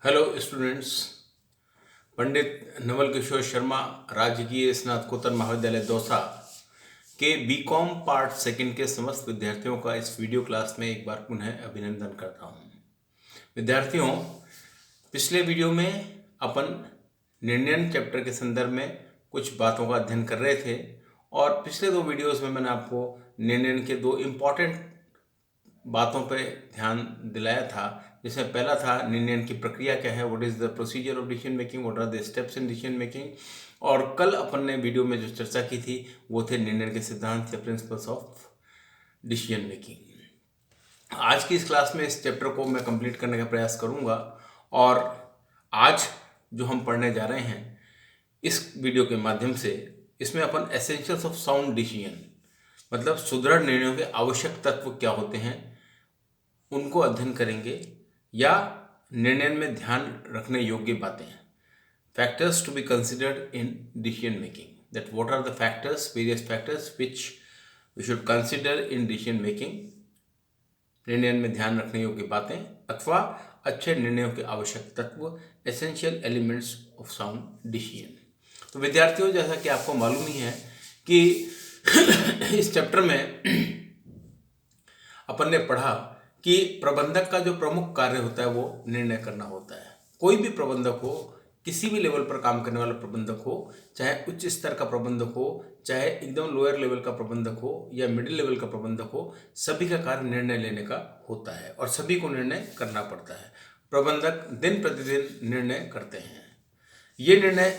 Hello students. Pandit Naval Kishore Sharma Rajkiya Snatakottar महाविद्यालय दौसा के BCom part second के समस्त विद्यार्थियों का इस वीडियो क्लास में एक बार पुनः अभिनंदन करता हूं। विद्यार्थियों, पिछले वीडियो में अपन निर्णयन चैप्टर के संदर्भ में कुछ बातों का अध्ययन कर रहे थे और पिछले दो वीडियोस में मैंने आपको निर्णयन के दो इम्पॉर्टेंट बातों पे ध्यान दिलाया था, जिसमें पहला था निर्णय की प्रक्रिया क्या है, what is the procedure of decision making, what are the steps in decision making. और कल अपन ने वीडियो में जो चर्चा की थी वो थे निर्णय के सिद्धांत या प्रिंसिपल्स ऑफ डिसीजन मेकिंग। आज की इस क्लास में इस चैप्टर को मैं कंप्लीट करने का प्रयास करूंगा और आज जो हम पढ़ने जा रहे हैं इस वीडियो के माध्यम से, इसमें अपन एसेंशियल्स ऑफ साउंड डिसीजन मतलब सुदृढ़ निर्णयों के आवश्यक तत्व क्या होते हैं उनको अध्ययन करेंगे, या निर्णय में ध्यान रखने योग्य बातें हैं, factors to be considered in decision making, that what are the factors, various factors which we should consider in decision making. निर्णय में ध्यान रखने योग्य बातें अथवा अच्छे निर्णयों के आवश्यक तत्व, essential elements of sound decision. तो विद्यार्थियों, जैसा कि आपको मालूम ही है कि इस चैप्टर में अपन ने पढ़ा कि प्रबंधक का जो प्रमुख कार्य होता है वो निर्णय करना होता है। कोई भी प्रबंधक हो, किसी भी लेवल पर काम करने वाला प्रबंधक हो, चाहे उच्च स्तर का प्रबंधक हो, चाहे एकदम लोअर लेवल का प्रबंधक हो या मिडिल लेवल का प्रबंधक हो, सभी का कार्य निर्णय लेने का होता है और सभी को निर्णय करना पड़ता है। प्रबंधक दिन प्रतिदिन निर्णय करते हैं। ये निर्णय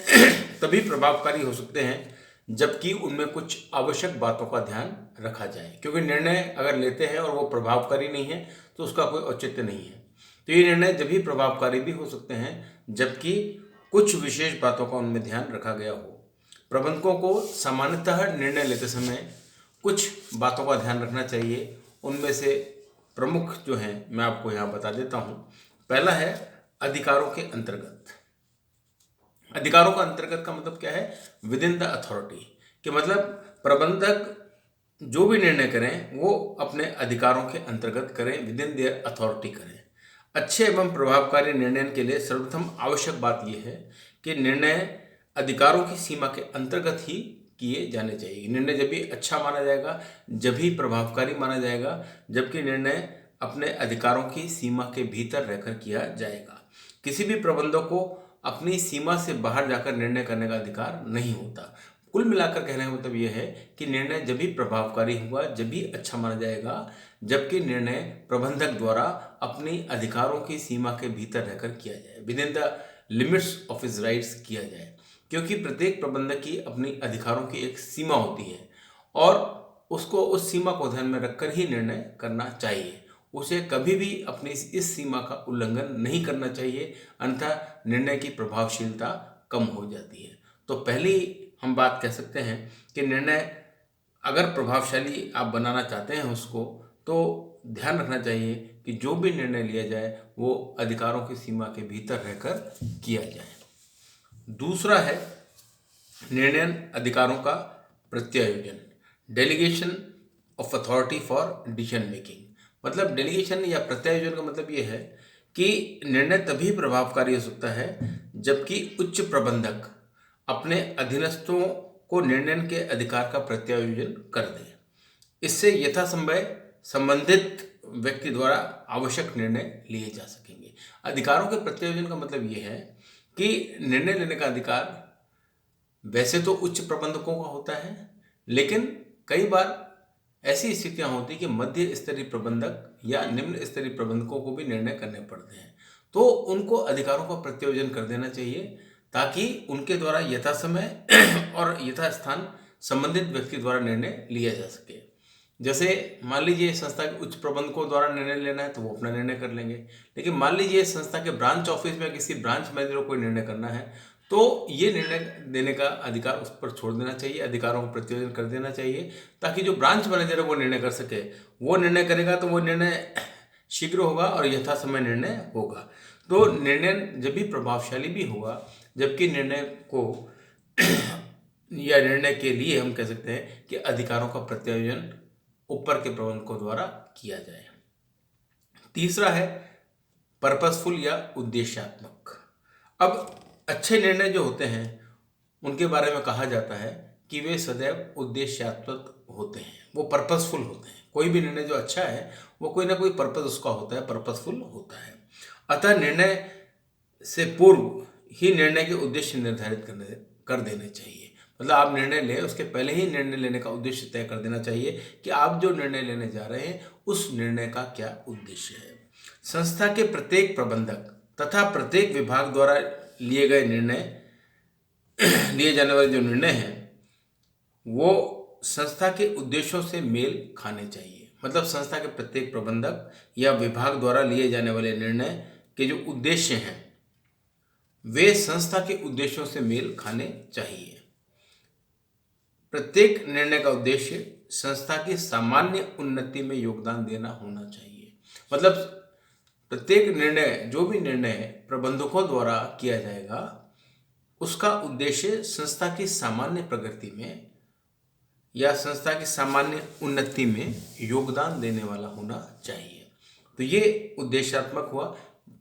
तभी प्रभावकारी हो सकते हैं जबकि उनमें कुछ आवश्यक बातों का ध्यान रखा जाए, क्योंकि निर्णय अगर लेते हैं और वो प्रभावकारी नहीं है तो उसका कोई औचित्य नहीं है। तो ये निर्णय जब भी प्रभावकारी भी हो सकते हैं जबकि कुछ विशेष बातों का उनमें ध्यान रखा गया हो। प्रबंधकों को सामान्यतः निर्णय लेते समय कुछ बातों का ध्यान रखना चाहिए। उनमें से प्रमुख जो हैं मैं आपको यहाँ बता देता हूँ। पहला है अधिकारों के अंतर्गत। अधिकारों का अंतर्गत का मतलब क्या है, विद इन द अथॉरिटी, कि मतलब प्रबंधक जो भी निर्णय करें वो अपने अधिकारों के अंतर्गत करें, विद इन देयर अथॉरिटी करें। अच्छे एवं प्रभावकारी निर्णय के लिए सर्वप्रथम आवश्यक बात यह है कि निर्णय अधिकारों की सीमा के अंतर्गत ही किए जाने चाहिए। निर्णय जब भी अच्छा माना जाएगा, जब भी प्रभावकारी माना जाएगा, जबकि निर्णय अपने अधिकारों की सीमा के भीतर रहकर किया जाएगा। किसी भी प्रबंधक को अपनी सीमा से बाहर जाकर निर्णय करने का अधिकार नहीं होता। कुल मिलाकर कहने का मतलब यह है कि निर्णय जब भी प्रभावकारी होगा, जब भी अच्छा माना जाएगा, जबकि निर्णय प्रबंधक द्वारा अपनी अधिकारों की सीमा के भीतर रहकर किया जाए, with in the limits of his rights किया जाए। क्योंकि प्रत्येक प्रबंधक की अपनी अधिकारों की एक सीमा होती है और उसको उस सीमा को ध्यान में रखकर ही निर्णय करना चाहिए। उसे कभी भी अपनी इस सीमा का उल्लंघन नहीं करना चाहिए, अन्यथा निर्णय की प्रभावशीलता कम हो जाती है। तो पहली हम बात कह सकते हैं कि निर्णय अगर प्रभावशाली आप बनाना चाहते हैं उसको, तो ध्यान रखना चाहिए कि जो भी निर्णय लिया जाए वो अधिकारों की सीमा के भीतर रहकर किया जाए। दूसरा है निर्णय अधिकारों का प्रत्यायोजन, delegation of authority for decision making. मतलब डेलीगेशन या प्रत्यायोजन का मतलब ये है कि निर्णय तभी प्रभावकारी हो सकता है जबकि उच्च प्रबंधक अपने अधीनस्थों को निर्णय के अधिकार का प्रत्यायोजन कर दे। इससे यथासंभव संबंधित व्यक्ति द्वारा आवश्यक निर्णय लिए जा सकेंगे। अधिकारों के प्रत्यायोजन का मतलब ये है कि निर्णय लेने का अधिकार वैसे तो उच्च प्रबंधकों का होता है, लेकिन कई बार ऐसी स्थितियां होती कि मध्य स्तरीय प्रबंधक या निम्न स्तरीय प्रबंधकों को भी निर्णय करने पड़ते हैं। तो उनको अधिकारों का प्रत्यायोजन कर देना चाहिए ताकि उनके द्वारा यथासमय और यथास्थान संबंधित व्यक्ति द्वारा निर्णय लिया जा सके। जैसे मान लीजिए संस्था के उच्च प्रबंधकों द्वारा निर्णय लेना है तो वो अपना निर्णय कर लेंगे, लेकिन मान लीजिए संस्था के ब्रांच ऑफिस में किसी ब्रांच मैनेजर को कोई निर्णय करना है तो ये निर्णय देने का अधिकार उस पर छोड़ देना चाहिए, अधिकारों को प्रत्यायोजन कर देना चाहिए ताकि जो ब्रांच मैनेजर है वो निर्णय कर सके। वो निर्णय करेगा तो वो निर्णय शीघ्र होगा और यथासमय निर्णय होगा। तो निर्णय जब भी प्रभावशाली भी होगा जबकि निर्णय को या निर्णय के लिए हम कह सकते हैं कि अधिकारों का प्रत्यायोजन ऊपर के प्रबंधकों द्वारा किया जाए। तीसरा है पर्पसफुल या उद्देश्यात्मक। अब अच्छे निर्णय जो होते हैं उनके बारे में कहा जाता है कि वे सदैव उद्देश्यात्मक होते हैं, वो पर्पसफुल होते हैं। कोई भी निर्णय जो अच्छा है वो कोई ना कोई पर्पस उसका होता है, पर्पसफुल होता है। अतः निर्णय से पूर्व ही निर्णय के उद्देश्य निर्धारित कर देने चाहिए। मतलब आप निर्णय लें उसके पहले ही निर्णय लेने का उद्देश्य तय कर देना चाहिए कि आप जो निर्णय लेने जा रहे हैं उस निर्णय का क्या उद्देश्य है। संस्था के प्रत्येक प्रबंधक तथा प्रत्येक विभाग द्वारा लिए जाने वाले जो निर्णय हैं वो संस्था के उद्देश्यों से मेल खाने चाहिए। मतलब संस्था के प्रत्येक प्रबंधक या विभाग द्वारा लिए जाने वाले निर्णय के जो उद्देश्य हैं वे संस्था के उद्देश्यों से मेल खाने चाहिए। प्रत्येक निर्णय का उद्देश्य संस्था की सामान्य उन्नति में योगदान देना होना चाहिए। मतलब प्रत्येक निर्णय, जो भी निर्णय प्रबंधकों द्वारा किया जाएगा उसका उद्देश्य संस्था की सामान्य प्रगति में या संस्था की सामान्य उन्नति में योगदान देने वाला होना चाहिए। तो ये उद्देश्यात्मक हुआ।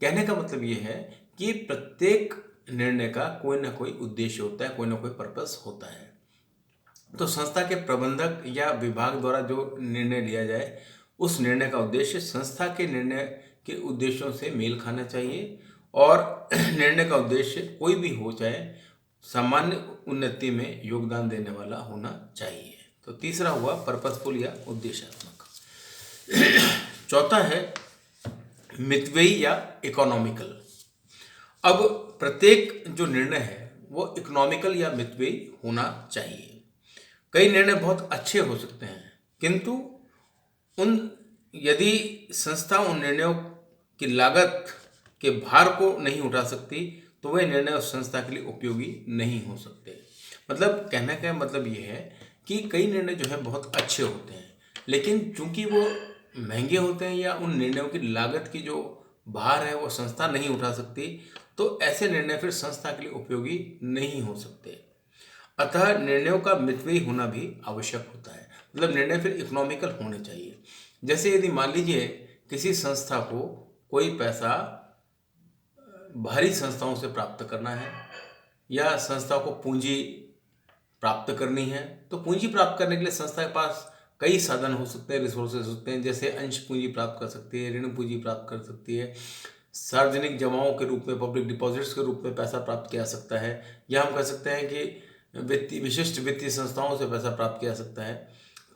कहने का मतलब ये है कि प्रत्येक निर्णय का कोई ना कोई उद्देश्य होता है, कोई ना कोई पर्पस होता है। तो संस्था के प्रबंधक या विभाग द्वारा जो निर्णय लिया जाए उस निर्णय का उद्देश्य संस्था के निर्णय के उद्देश्यों से मेल खाना चाहिए और निर्णय का उद्देश्य कोई भी हो चाहे सामान्य उन्नति में योगदान देने वाला होना चाहिए। तो तीसरा हुआ पर्पसफुल या उद्देश्यात्मक। चौथा है मितव्ययी या इकोनॉमिकल। अब प्रत्येक जो निर्णय है वो इकोनॉमिकल या मितव्ययी होना चाहिए। कई निर्णय बहुत अच्छे हो सकते हैं किंतु यदि संस्था उन निर्णयों की लागत के भार को नहीं उठा सकती तो वे निर्णय उस संस्था के लिए उपयोगी नहीं हो सकते। मतलब कहने का मतलब ये है कि कई निर्णय जो है बहुत अच्छे होते हैं लेकिन चूंकि वो महंगे होते हैं या उन निर्णयों की लागत की जो भार है वो संस्था नहीं उठा सकती तो ऐसे निर्णय फिर संस्था के लिए उपयोगी नहीं हो सकते। अतः निर्णयों का मितव्ययी होना भी आवश्यक होता है। मतलब निर्णय फिर इकोनॉमिकल होने चाहिए। जैसे यदि मान लीजिए किसी संस्था को कोई पैसा बाहरी संस्थाओं से प्राप्त करना है या संस्था को पूंजी प्राप्त करनी है तो पूंजी प्राप्त करने के लिए संस्था के पास कई साधन हो सकते हैं, रिसोर्सेज होते हैं। जैसे अंश पूंजी प्राप्त कर सकती है, ऋण पूंजी प्राप्त कर सकती है, सार्वजनिक जमाओं के रूप में, पब्लिक डिपॉजिट्स के रूप में पैसा प्राप्त किया सकता है, या हम कह सकते हैं कि विशिष्ट वित्तीय संस्थाओं से पैसा प्राप्त किया सकता है।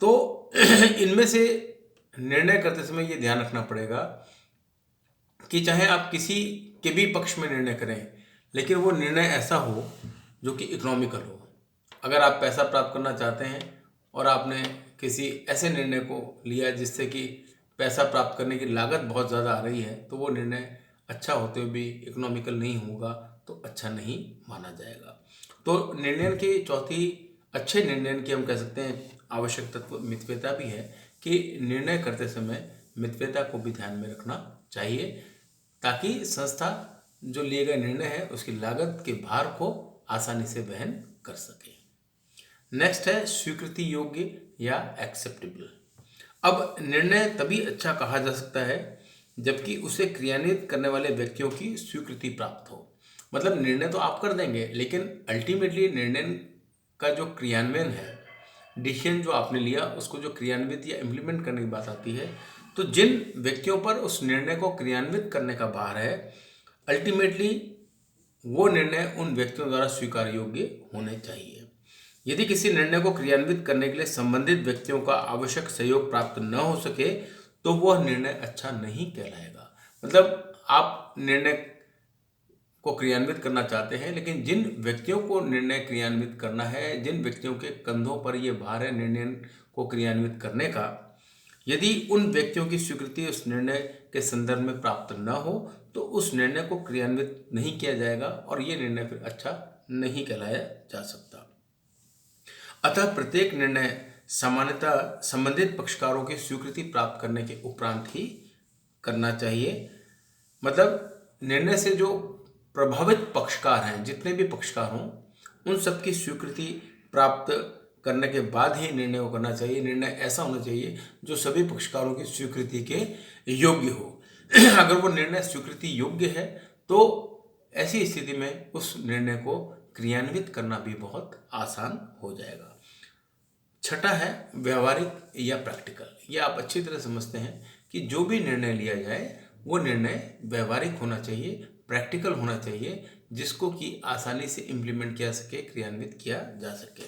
तो इनमें से निर्णय करते समय ये ध्यान रखना पड़ेगा कि चाहे आप किसी के भी पक्ष में निर्णय करें लेकिन वो निर्णय ऐसा हो जो कि इकोनॉमिकल हो। अगर आप पैसा प्राप्त करना चाहते हैं और आपने किसी ऐसे निर्णय को लिया जिससे कि पैसा प्राप्त करने की लागत बहुत ज़्यादा आ रही है तो वो निर्णय अच्छा होते हुए भी इकोनॉमिकल नहीं होगा तो अच्छा नहीं माना जाएगा। तो निर्णय की चौथी अच्छे निर्णय की हम कह सकते हैं आवश्यक तत्व मितव्ययता भी है कि निर्णय करते समय मितव्ययता को भी ध्यान में रखना चाहिए ताकि संस्था जो लिए गए निर्णय है उसकी लागत के भार को आसानी से वहन कर सके। नेक्स्ट है स्वीकृति योग्य या एक्सेप्टेबल। अब निर्णय तभी अच्छा कहा जा सकता है जबकि उसे क्रियान्वित करने वाले व्यक्तियों की स्वीकृति प्राप्त हो। मतलब निर्णय तो आप कर देंगे लेकिन अल्टीमेटली निर्णय का जो क्रियान्वयन है, डिसीजन जो आपने लिया उसको जो क्रियान्वित या इम्प्लीमेंट करने की बात आती है तो जिन व्यक्तियों पर उस निर्णय को क्रियान्वित करने का भार है अल्टीमेटली वो निर्णय उन व्यक्तियों द्वारा स्वीकार योग्य होने चाहिए। यदि किसी निर्णय को क्रियान्वित करने के लिए संबंधित व्यक्तियों का आवश्यक सहयोग प्राप्त न हो सके तो वह निर्णय अच्छा नहीं कहलाएगा। मतलब आप निर्णय को क्रियान्वित करना चाहते हैं लेकिन जिन व्यक्तियों को निर्णय क्रियान्वित करना है, जिन व्यक्तियों के कंधों पर ये भार है निर्णय को क्रियान्वित करने का, यदि उन व्यक्तियों की स्वीकृति उस निर्णय के संदर्भ में प्राप्त न हो तो उस निर्णय को क्रियान्वित नहीं किया जाएगा और ये निर्णय फिर अच्छा नहीं कहलाया जा सकता। अतः प्रत्येक निर्णय सामान्यतः संबंधित पक्षकारों की स्वीकृति प्राप्त करने के उपरांत ही करना चाहिए। मतलब निर्णय से जो प्रभावित पक्षकार हैं, जितने भी पक्षकार हों, उन सबकी स्वीकृति प्राप्त करने के बाद ही निर्णय को करना चाहिए। निर्णय ऐसा होना चाहिए जो सभी पक्षकारों की स्वीकृति के योग्य हो। अगर वो निर्णय स्वीकृति योग्य है तो ऐसी स्थिति में उस निर्णय को क्रियान्वित करना भी बहुत आसान हो जाएगा। छठा है व्यवहारिक या प्रैक्टिकल। ये आप अच्छी तरह समझते हैं कि जो भी निर्णय लिया जाए वो निर्णय व्यवहारिक होना चाहिए, प्रैक्टिकल होना चाहिए, जिसको कि आसानी से इम्प्लीमेंट किया सके, क्रियान्वित किया जा सके।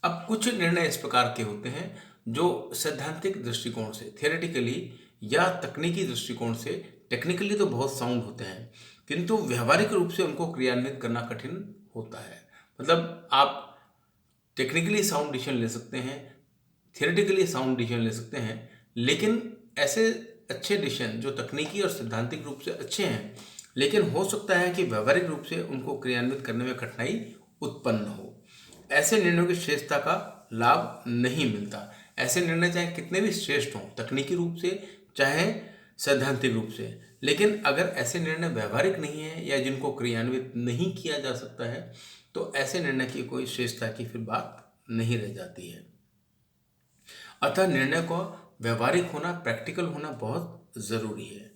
अब कुछ निर्णय इस प्रकार के होते हैं जो सैद्धांतिक दृष्टिकोण से, थियोरेटिकली या तकनीकी दृष्टिकोण से, टेक्निकली तो बहुत साउंड होते हैं, किंतु व्यवहारिक रूप से उनको क्रियान्वित करना कठिन होता है। मतलब आप टेक्निकली साउंड डिसीजन ले सकते हैं, थियोरेटिकली साउंड डिसीजन ले सकते हैं, लेकिन ऐसे अच्छे डिसीजन जो तकनीकी और सैद्धांतिक रूप से अच्छे हैं, लेकिन हो सकता है कि व्यवहारिक रूप से उनको क्रियान्वित करने में कठिनाई उत्पन्न हो। ऐसे निर्णयों की श्रेष्ठता का लाभ नहीं मिलता। ऐसे निर्णय चाहे कितने भी श्रेष्ठ हों, तकनीकी रूप से चाहे सैद्धांतिक रूप से, लेकिन अगर ऐसे निर्णय व्यवहारिक नहीं है या जिनको क्रियान्वित नहीं किया जा सकता है तो ऐसे निर्णय की कोई श्रेष्ठता की फिर बात नहीं रह जाती है। अतः निर्णय को व्यवहारिक होना, प्रैक्टिकल होना बहुत जरूरी है।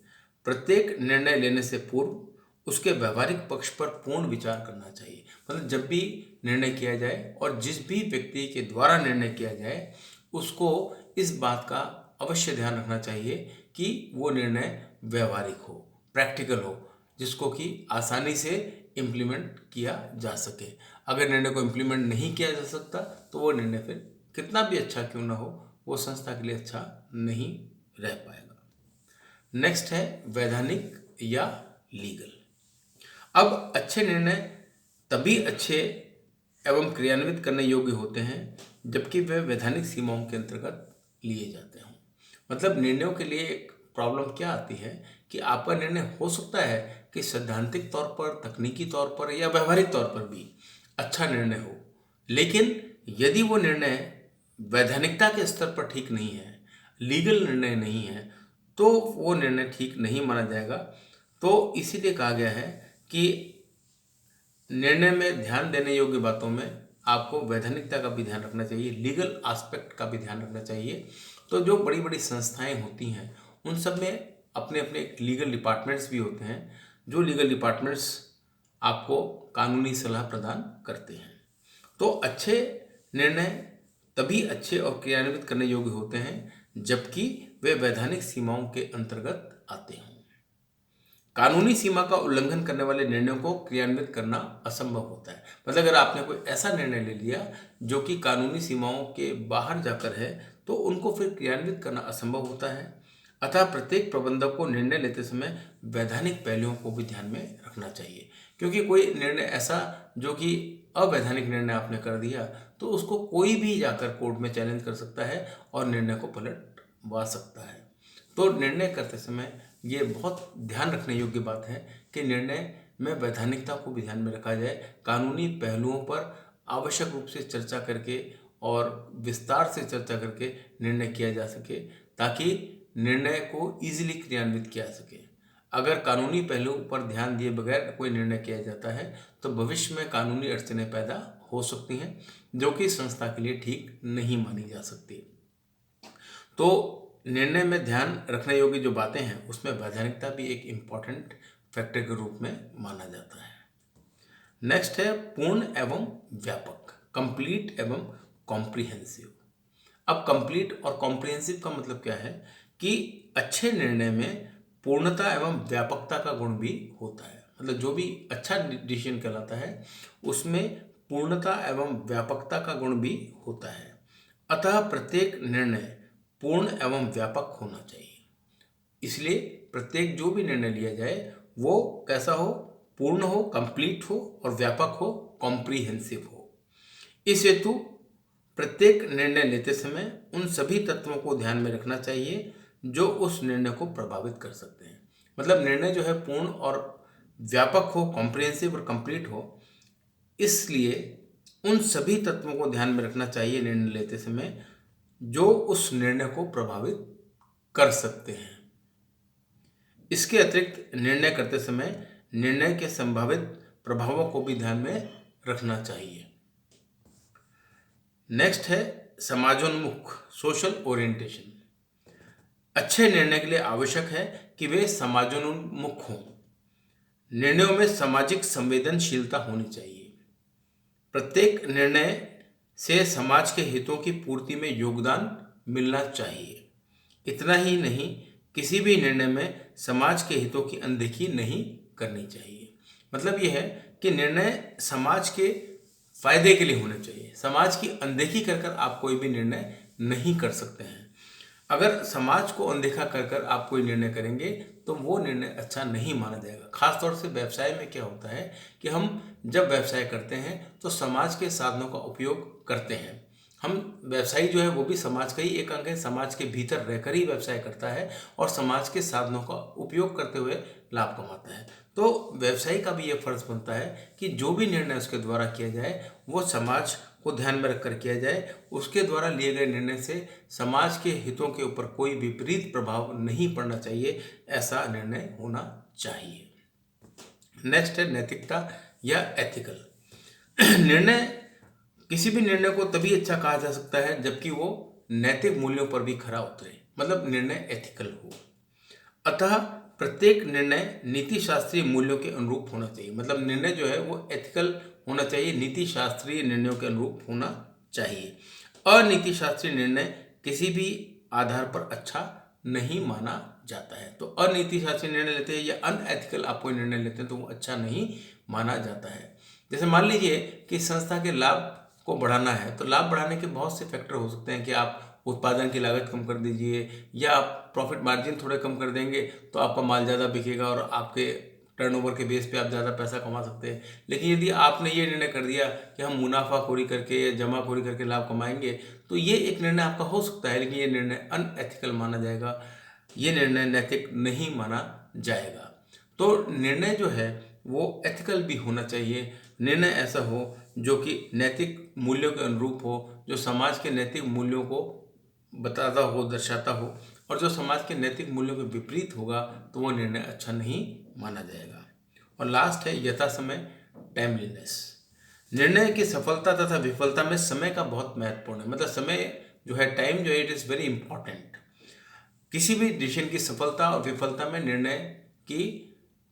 प्रत्येक निर्णय लेने से पूर्व उसके व्यवहारिक पक्ष पर पूर्ण विचार करना चाहिए। मतलब जब भी निर्णय किया जाए और जिस भी व्यक्ति के द्वारा निर्णय किया जाए उसको इस बात का अवश्य ध्यान रखना चाहिए कि वो निर्णय व्यवहारिक हो, प्रैक्टिकल हो, जिसको कि आसानी से इम्प्लीमेंट किया जा सके। अगर निर्णय को इम्प्लीमेंट नहीं किया जा सकता तो वो निर्णय फिर कितना भी अच्छा क्यों ना हो, वो संस्था के लिए अच्छा नहीं रह पाएगा। नेक्स्ट है वैधानिक या लीगल। अब अच्छे निर्णय तभी अच्छे एवं क्रियान्वित करने योग्य होते हैं जबकि वे वैधानिक सीमाओं के अंतर्गत लिए जाते हों। मतलब निर्णयों के लिए एक प्रॉब्लम क्या आती है कि आपका निर्णय हो सकता है कि सैद्धांतिक तौर पर, तकनीकी तौर पर या व्यवहारिक तौर पर भी अच्छा निर्णय हो, लेकिन यदि वो निर्णय वैधानिकता के स्तर पर ठीक नहीं है, लीगल निर्णय नहीं है, तो वो निर्णय ठीक नहीं माना जाएगा। तो इसीलिए कहा गया है कि निर्णय में ध्यान देने योग्य बातों में आपको वैधानिकता का भी ध्यान रखना चाहिए, लीगल एस्पेक्ट का भी ध्यान रखना चाहिए। तो जो बड़ी बड़ी संस्थाएं होती हैं उन सब में अपने अपने लीगल डिपार्टमेंट्स भी होते हैं, जो लीगल डिपार्टमेंट्स आपको कानूनी सलाह प्रदान करते हैं। तो अच्छे निर्णय तभी अच्छे और क्रियान्वित करने योग्य होते हैं जबकि वे वैधानिक सीमाओं के अंतर्गत आते हों। कानूनी सीमा का उल्लंघन करने वाले निर्णयों को क्रियान्वित करना असंभव होता है। मतलब अगर आपने कोई ऐसा निर्णय ले लिया जो कि कानूनी सीमाओं के बाहर जाकर है तो उनको फिर क्रियान्वित करना असंभव होता है। अतः प्रत्येक प्रबंधक को निर्णय लेते समय वैधानिक पहलुओं को भी ध्यान में रखना चाहिए, क्योंकि कोई निर्णय ऐसा जो कि अवैधानिक निर्णय आपने कर दिया तो उसको कोई भी जाकर कोर्ट में चैलेंज कर सकता है और निर्णय को पलटवा सकता है। तो निर्णय करते समय ये बहुत ध्यान रखने योग्य बात है कि निर्णय में वैधानिकता को भी ध्यान में रखा जाए, कानूनी पहलुओं पर आवश्यक रूप से चर्चा करके और विस्तार से चर्चा करके निर्णय किया जा सके ताकि निर्णय को ईजिली क्रियान्वित किया जा सके। अगर कानूनी पहलू पर ध्यान दिए बगैर कोई निर्णय किया जाता है तो भविष्य में कानूनी अड़चनें पैदा हो सकती हैं जो कि संस्था के लिए ठीक नहीं मानी जा सकती। तो निर्णय में ध्यान रखने योग्य जो बातें हैं उसमें वैधानिकता भी एक इम्पॉर्टेंट फैक्टर के रूप में माना जाता है। नेक्स्ट है पूर्ण एवं व्यापक, कंप्लीट एवं कॉम्प्रिहेंसिव। अब कंप्लीट और कॉम्प्रिहेंसिव का मतलब क्या है कि अच्छे निर्णय में पूर्णता एवं व्यापकता का गुण भी होता है। मतलब जो भी अच्छा डिसीजन कहलाता है उसमें पूर्णता एवं व्यापकता का गुण भी होता है। अतः प्रत्येक निर्णय पूर्ण एवं व्यापक होना चाहिए। इसलिए प्रत्येक जो भी निर्णय लिया जाए वो कैसा हो, पूर्ण हो, कंप्लीट हो और व्यापक हो, कॉम्प्रिहेंसिव हो। इस हेतु प्रत्येक निर्णय लेते समय उन सभी तत्वों को ध्यान में रखना चाहिए जो उस निर्णय को प्रभावित कर सकते हैं। मतलब निर्णय जो है पूर्ण और व्यापक हो, कॉम्प्रिहेंसिव और कंप्लीट हो, इसलिए उन सभी तत्वों को ध्यान में रखना चाहिए निर्णय लेते समय जो उस निर्णय को प्रभावित कर सकते हैं। इसके अतिरिक्त निर्णय करते समय निर्णय के संभावित प्रभावों को भी ध्यान में रखना चाहिए। नेक्स्ट है समाजोन्मुख, सोशल ओरिएंटेशन। अच्छे निर्णय के लिए आवश्यक है कि वे समाजोन्मुख हों। निर्णयों में सामाजिक संवेदनशीलता होनी चाहिए। प्रत्येक निर्णय से समाज के हितों की पूर्ति में योगदान मिलना चाहिए। इतना ही नहीं, किसी भी निर्णय में समाज के हितों की अनदेखी नहीं करनी चाहिए। मतलब यह है कि निर्णय समाज के फायदे के लिए होने चाहिए। समाज की अनदेखी कर कर आप कोई भी निर्णय नहीं कर सकते हैं। अगर समाज को अनदेखा कर कर आप कोई निर्णय करेंगे तो वो निर्णय अच्छा नहीं माना जाएगा। खासतौर से व्यवसाय में क्या होता है कि हम जब व्यवसाय करते हैं तो समाज के साधनों का उपयोग करते हैं। हम व्यवसायी जो है वो भी समाज का ही एक अंग है, समाज के भीतर रहकर ही व्यवसाय करता है और समाज के साधनों का उपयोग करते हुए लाभ कमाता है। तो व्यवसायी का भी ये फर्ज बनता है कि जो भी निर्णय उसके द्वारा किया जाए वो समाज को ध्यान में रखकर किया जाए। उसके द्वारा लिए गए निर्णय से समाज के हितों के ऊपर कोई विपरीत प्रभाव नहीं पड़ना चाहिए, ऐसा निर्णय होना चाहिए। नेक्स्ट है नैतिकता या एथिकल। निर्णय किसी भी निर्णय को तभी अच्छा कहा जा सकता है जबकि वो नैतिक मूल्यों पर भी खरा उतरे, मतलब निर्णय एथिकल हो। अतः प्रत्येक निर्णय नीति शास्त्रीय मूल्यों के अनुरूप होना चाहिए। मतलब निर्णय जो है वो एथिकल होना चाहिए, नीति शास्त्रीय निर्णयों के अनुरूप होना चाहिए। अनीति शास्त्रीय निर्णय किसी भी आधार पर अच्छा नहीं माना जाता है। तो अनीति शास्त्रीय निर्णय लेते हैं या अनएथिकल आप कोई निर्णय लेते हैं तो वो अच्छा नहीं माना जाता है। जैसे मान लीजिए कि संस्था के लाभ को बढ़ाना है, तो लाभ बढ़ाने के बहुत से फैक्टर हो सकते हैं कि आप उत्पादन की लागत कम कर दीजिए या आप प्रॉफिट मार्जिन थोड़े कम कर देंगे तो आपका माल ज़्यादा बिकेगा और आपके टर्नओवर के बेस पे आप ज़्यादा पैसा कमा सकते हैं। लेकिन यदि आपने ये निर्णय कर दिया कि हम मुनाफाखोरी करके या जमाखोरी करके लाभ कमाएंगे तो ये एक निर्णय आपका हो सकता है, लेकिन ये निर्णय अनएथिकल माना जाएगा, ये निर्णय नैतिक नहीं माना जाएगा। तो निर्णय जो है वो एथिकल भी होना चाहिए। निर्णय ऐसा हो जो कि नैतिक मूल्यों के अनुरूप हो, जो समाज के नैतिक मूल्यों को बताता हो, दर्शाता हो, और जो समाज के नैतिक मूल्यों के विपरीत होगा तो वो निर्णय अच्छा नहीं माना जाएगा। और लास्ट है यथा समय टाइमलीनेस। निर्णय की सफलता तथा विफलता में समय का बहुत महत्वपूर्ण है। मतलब समय जो है, टाइम जो है, इट इज़ वेरी इंपॉर्टेंट। किसी भी डिसीजन की सफलता और विफलता में निर्णय की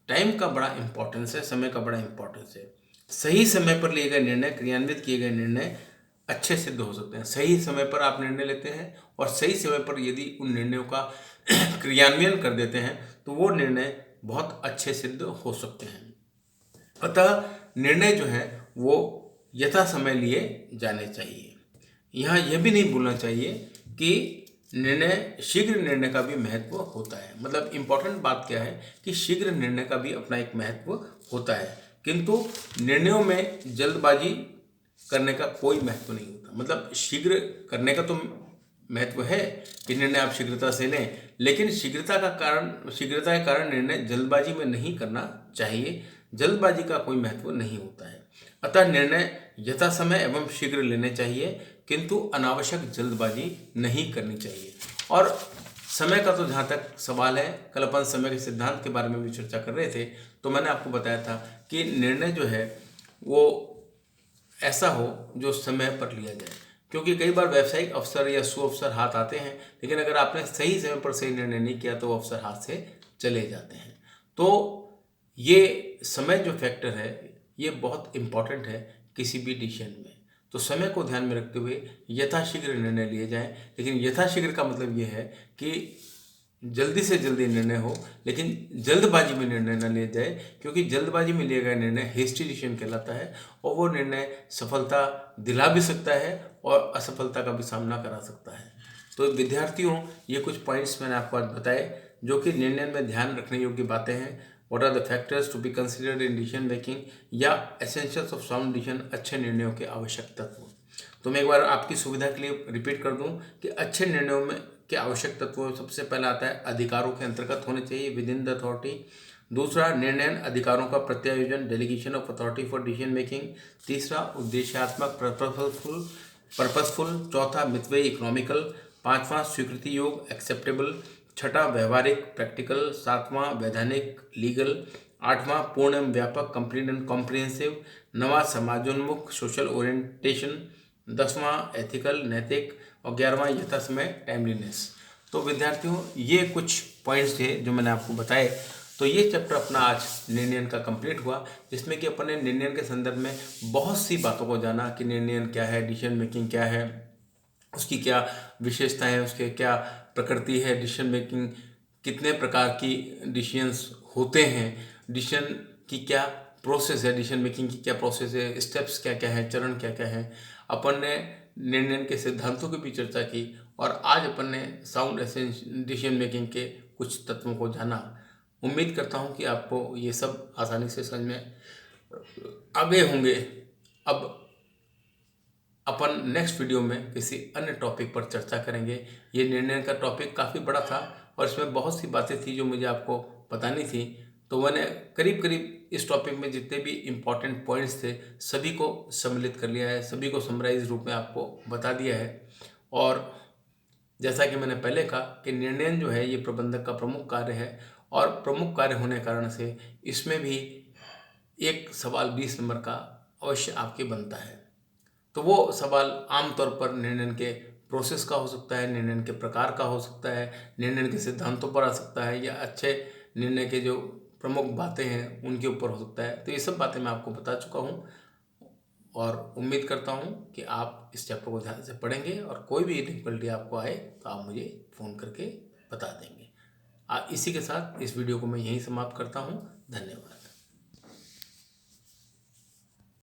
टाइम का बड़ा इंपॉर्टेंस है, समय का बड़ा इंपॉर्टेंस है। सही समय पर लिए गए निर्णय, क्रियान्वित किए गए निर्णय अच्छे सिद्ध हो सकते हैं। सही समय पर आप निर्णय लेते हैं और सही समय पर यदि उन निर्णयों का क्रियान्वयन कर देते हैं तो वो निर्णय बहुत अच्छे सिद्ध हो सकते हैं। अतः निर्णय जो है वो यथा समय लिए जाने चाहिए। यहाँ यह भी नहीं भूलना चाहिए कि शीघ्र निर्णय का भी महत्व होता है। मतलब इम्पोर्टेंट बात क्या है कि शीघ्र निर्णय का भी अपना एक महत्व होता है, किंतु निर्णयों में जल्दबाजी करने का कोई महत्व नहीं होता। मतलब शीघ्र करने का तो महत्व है कि निर्णय आप शीघ्रता से लें, लेकिन शीघ्रता के कारण निर्णय जल्दबाजी में नहीं करना चाहिए। जल्दबाजी का कोई महत्व नहीं होता है। अतः निर्णय यथा समय एवं शीघ्र लेने चाहिए, किंतु अनावश्यक जल्दबाजी नहीं करनी चाहिए। और समय का तो जहाँ तक सवाल है, कल अपन समय के सिद्धांत के बारे में भी चर्चा कर रहे थे, तो मैंने आपको बताया था कि निर्णय जो है वो ऐसा हो जो समय पर लिया जाए, क्योंकि कई बार व्यावसायिक अवसर या सुअवसर हाथ आते हैं, लेकिन अगर आपने सही समय पर सही निर्णय नहीं किया तो वो अवसर हाथ से चले जाते हैं। तो ये समय जो फैक्टर है ये बहुत इम्पॉर्टेंट है किसी भी डिसीजन में। तो समय को ध्यान में रखते हुए यथाशीघ्र निर्णय लिए जाएं, लेकिन यथाशीघ्र का मतलब ये है कि जल्दी से जल्दी निर्णय हो, लेकिन जल्दबाजी में निर्णय न लिए जाए, क्योंकि जल्दबाजी में लिया गया निर्णय हेस्टी डिसीजन कहलाता है और वो निर्णय सफलता दिला भी सकता है और असफलता का भी सामना करा सकता है। तो विद्यार्थियों, ये कुछ पॉइंट्स मैंने आपको आज बताए जो कि निर्णय में ध्यान रखने योग्य बातें हैं। What are the factors to be considered in decision making, या एसेंशियल्स ऑफ साउंड डिसीजन, अच्छे निर्णयों के आवश्यक तत्व। तो मैं एक बार आपकी सुविधा के लिए रिपीट कर दूं कि अच्छे निर्णयों में के आवश्यक तत्वों सबसे पहला आता है अधिकारों के अंतर्गत होने चाहिए, विद इन द अथॉरिटी। दूसरा, निर्णय अधिकारों का प्रत्यायोजन, delegation of authority for decision making. तीसरा, उद्देश्यात्मक, पर्पसफुल। चौथा, मितव्ययी, इकोनॉमिकल। पांचवा, स्वीकृति योग, एक्सेप्टेबल। छठा, व्यवहारिक, प्रैक्टिकल। सातवां, वैधानिक, लीगल। आठवां, पूर्ण एवं व्यापक, कंप्लीट एंड कॉम्प्रिहेंसिव। नवा, समाजोन्मुख, सोशल ओरिएंटेशन। 10वां, एथिकल, नैतिक। और 11वां, यथा समय, टाइमलीनेस। तो विद्यार्थियों, ये कुछ पॉइंट्स थे जो मैंने आपको बताए। तो ये चैप्टर अपना आज निर्णयन का कंप्लीट हुआ, जिसमें कि अपन ने निर्णयन के संदर्भ में बहुत सी बातों को जाना कि निर्णयन क्या है, डिसीजन मेकिंग क्या है, उसकी क्या विशेषता है, उसके क्या प्रकृति है, डिसीजन मेकिंग कितने प्रकार की डिसीजंस होते हैं, डिसीजन की क्या प्रोसेस है, डिसीजन मेकिंग की क्या प्रोसेस है, स्टेप्स क्या क्या है, चरण क्या क्या है। अपन ने निर्णय के सिद्धांतों की भी चर्चा की और आज अपन ने साउंड डिसीजन मेकिंग के कुछ तत्वों को जाना। उम्मीद करता हूँ कि आपको ये सब आसानी से समझ में आ गए होंगे। अब अपन नेक्स्ट वीडियो में किसी अन्य टॉपिक पर चर्चा करेंगे। ये निर्णय का टॉपिक काफ़ी बड़ा था और इसमें बहुत सी बातें थी जो मुझे आपको बतानी थी। तो मैंने करीब करीब इस टॉपिक में जितने भी इम्पॉर्टेंट पॉइंट्स थे सभी को सम्मिलित कर लिया है, सभी को समराइज रूप में आपको बता दिया है। और जैसा कि मैंने पहले कहा कि निर्णय जो है ये प्रबंधक का प्रमुख कार्य है और प्रमुख कार्य होने के कारण से इसमें भी एक सवाल 20 नंबर का अवश्य आपके बनता है। तो वो सवाल आमतौर पर निर्णय के प्रोसेस का हो सकता है, निर्णय के प्रकार का हो सकता है, निर्णय के सिद्धांतों पर आ सकता है, या अच्छे निर्णय के जो प्रमुख बातें हैं उनके ऊपर हो सकता है। तो ये सब बातें मैं आपको बता चुका हूँ और उम्मीद करता हूँ कि आप इस चैप्टर को ध्यान से पढ़ेंगे और कोई भी डिफिकल्टी आपको आए तो आप मुझे फ़ोन करके बता देंगे। इसी के साथ इस वीडियो को मैं यहीं समाप्त करता हूँ। धन्यवाद।